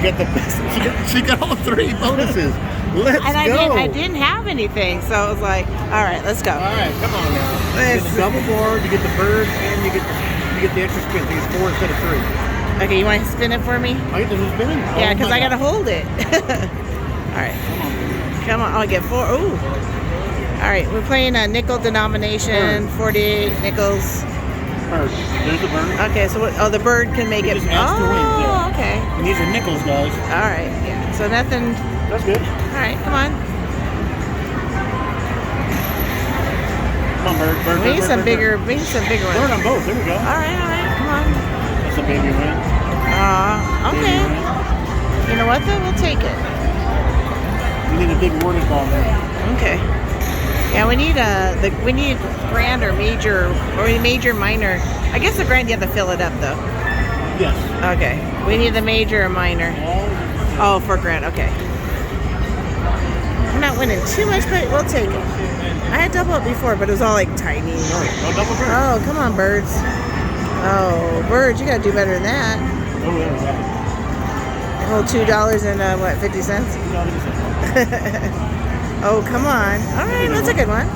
got the best. She got all 3 bonuses. Let's go. I didn't have anything, so I was like, all right, let's go. All right, come on now. You get the double board, you get the bird, and you get the extra spin. I think it's 4 instead of 3. Okay, you want to spin it for me? I get the spinning? Yeah, because I got to hold it. All right. Come on. I'll get 4. Ooh. All right, we're playing a nickel denomination, 48 nickels. Bird. There's the bird. Okay, so what? Oh, the bird can make it. Just adds to win, yeah. Okay. And these are nickels, guys. All right. Yeah. So nothing. That's good. All right, come on. Come on, bird. We need some bigger. We need some bigger ones. Bird on both. There we go. All right. Come on. That's a baby win. Okay. Baby win. You know what though? We'll take it. You need a big warning ball there. Okay. Yeah, we need we need grand or major minor. I guess the grand you have to fill it up though. Yes. Okay. We need the major or minor. Oh, for grand. Okay. I'm not winning too much, but we'll take it. I had double up before, but it was all like tiny. No double bird. Oh, come on, birds. Oh, birds, you gotta do better than that. Oh, there we go. Hold $2 and what, 50 cents? Oh, come on. All right, that's a good one.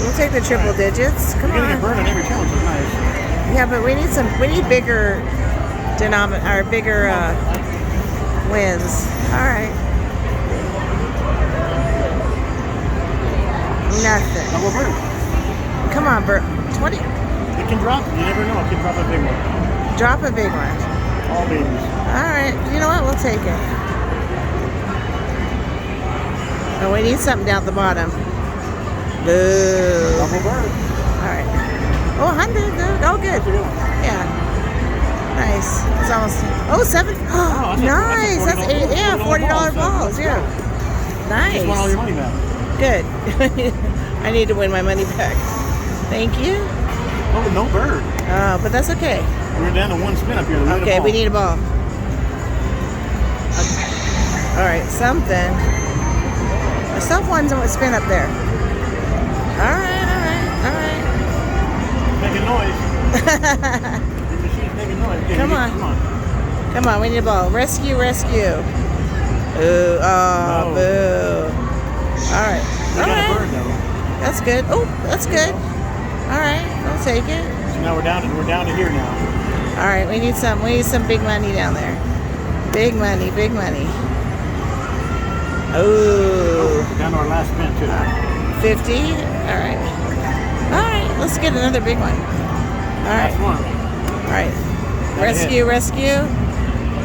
We'll take the triple digits. Come on. You're gonna get burned on every challenge. It's nice. Yeah, but we need bigger bigger wins. All right. Nothing. Double bird. Come on, Bert. 20. It can drop. You never know. It can drop a big one. Drop a big one. All babies. All right. You know what? We'll take it. Oh, we need something down at the bottom. Boo. Double bird. All right. Oh, 100, dude. Oh, good. Yeah. Nice. It's almost. Oh, 7. Oh, nice. That's $8. Yeah, $40 balls. Yeah. Nice. You just want all your money back. Good. I need to win my money back. Thank you. Oh, no bird. Oh, but that's okay. We're down to 1 spin up here. Okay, we need a ball. All right, something. I still have one spin up there. All right. Making noise. The machine's making noise. Okay, Come on, we need a ball. Rescue. Ooh, oh, No. boo. All right. We got a bird though. That's good. Oh, that's good. All right, I'll take it. So now we're down to here now. All right, we need some big money down there. Big money. Oh. We're down to our last spin too. 50. All right, let's get another big one. All right. Last one. All right. Rescue.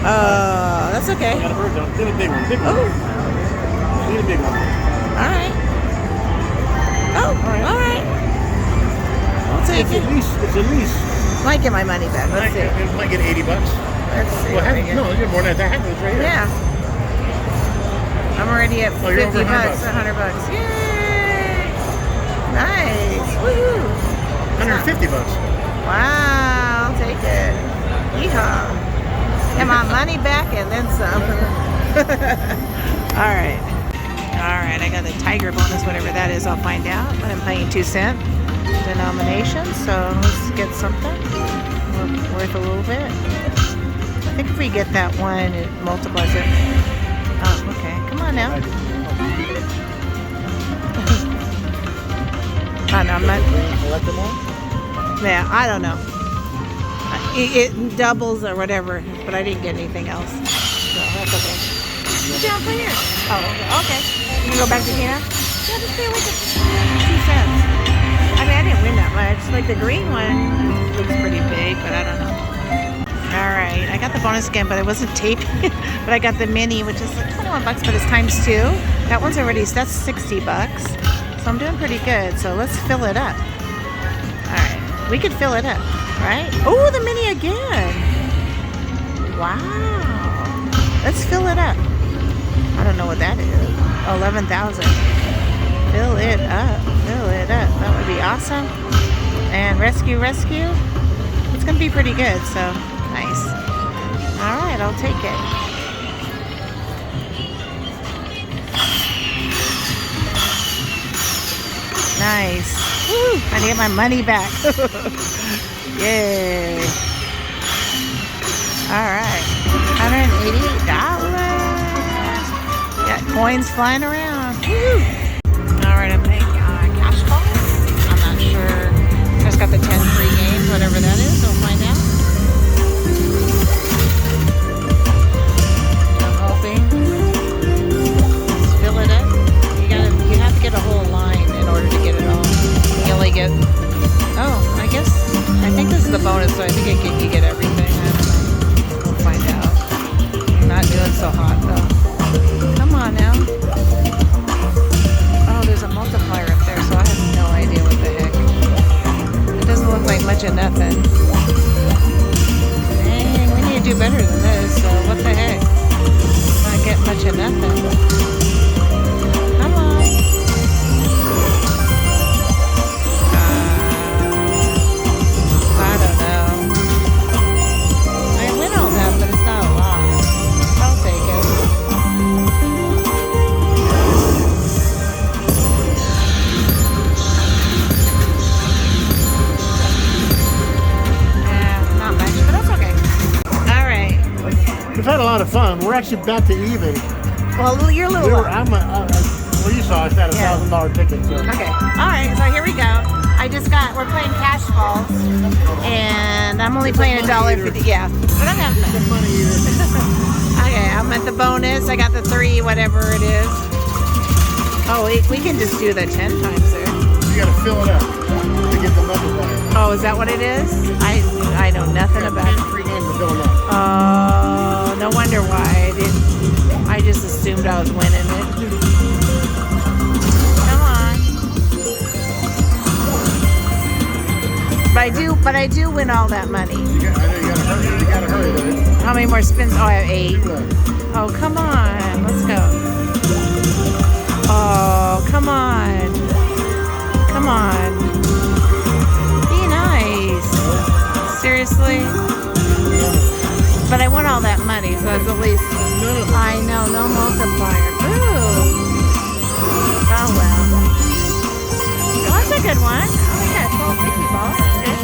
That's okay. We got a bird though. Get a big one. Oh. Need a big one. All right. Oh, all right. I'll take it. It's at least. Might get my money back. Let's see. It might get $80. Let's see. Well, no, you get more than that. It's right here. Yeah. I'm already at you're 50 over bucks, $100. $100. Yay! Nice. Woohoo. $150. Wow, I'll take it. Yeehaw. Get my money back and then some. All right, I got the tiger bonus, whatever that is, I'll find out. But I'm paying 2-cent denomination, so let's get something worth a little bit. I think if we get that one, it multiplies it. Oh, okay. Come on now. Oh, no, I'm not. Yeah, I don't know. It doubles or whatever, but I didn't get anything else. So that's okay. Sit down for here. Oh, okay. You can go back to Kena? Yeah, just stay away for 2 cents. I mean, I didn't win that much. Like the green one looks pretty big, but I don't know. All right, I got the bonus again, but it wasn't taped. But I got the mini, which is like 21 bucks, but it's times 2. That one's already, so that's 60 bucks. So I'm doing pretty good. So let's fill it up. All right, we could fill it up, right? Oh, the mini again. Wow. Let's fill it up. I don't know what that is. 11,000. Fill it up. That would be awesome. And rescue. It's gonna be pretty good. So nice. All right, I'll take it. Nice. Woo! I get my money back. Yay! All right. $188. Got coins flying around. Woo. Alright, I'm paying cash calls. I'm not sure. I just got the 10 free games, whatever that is. We'll find out. I'm hoping. Just fill it up. You have to get a whole line in order to get it all. You only get. Oh, I think this is the bonus, so I think you get everything. I don't know. We'll find out. Not doing so hot though. Come on now. Oh, there's a multiplier up there, so I have no idea what the heck. It doesn't look like much of nothing. Dang, we need to do better than this, so what the heck? Not get much of nothing. Come on. I don't know. I win all that, but it's not a lot. I'll take it. Not much, but that's okay. All right. We've had a lot of fun. We're actually about to even. Well, you're a little. Well, you saw us at $1,000 ticket. So. Okay. All right. So here we go. We're playing cash calls, and I'm only playing $1.50. Yeah, but I'm having fun. Okay, I'm at the bonus. I got the 3, whatever it is. Oh, we can just do the 10 times there. You gotta fill it up to get the multiplier. Oh, is that what it is? I know nothing about it. 10 free games to fill it up. Oh, no wonder why I didn't. I just assumed I was winning it. Come on. But I do win all that money. I know you gotta hurry with it. How many more spins? Oh, I have 8. Oh, come on. Let's go. Oh, come on. Come on. Be nice. Seriously? But I won all that money, so it's at least. I know, no multiplier. Ooh. Oh, well. Well, that's a good one. Oh, we got 12 50 balls. That's good.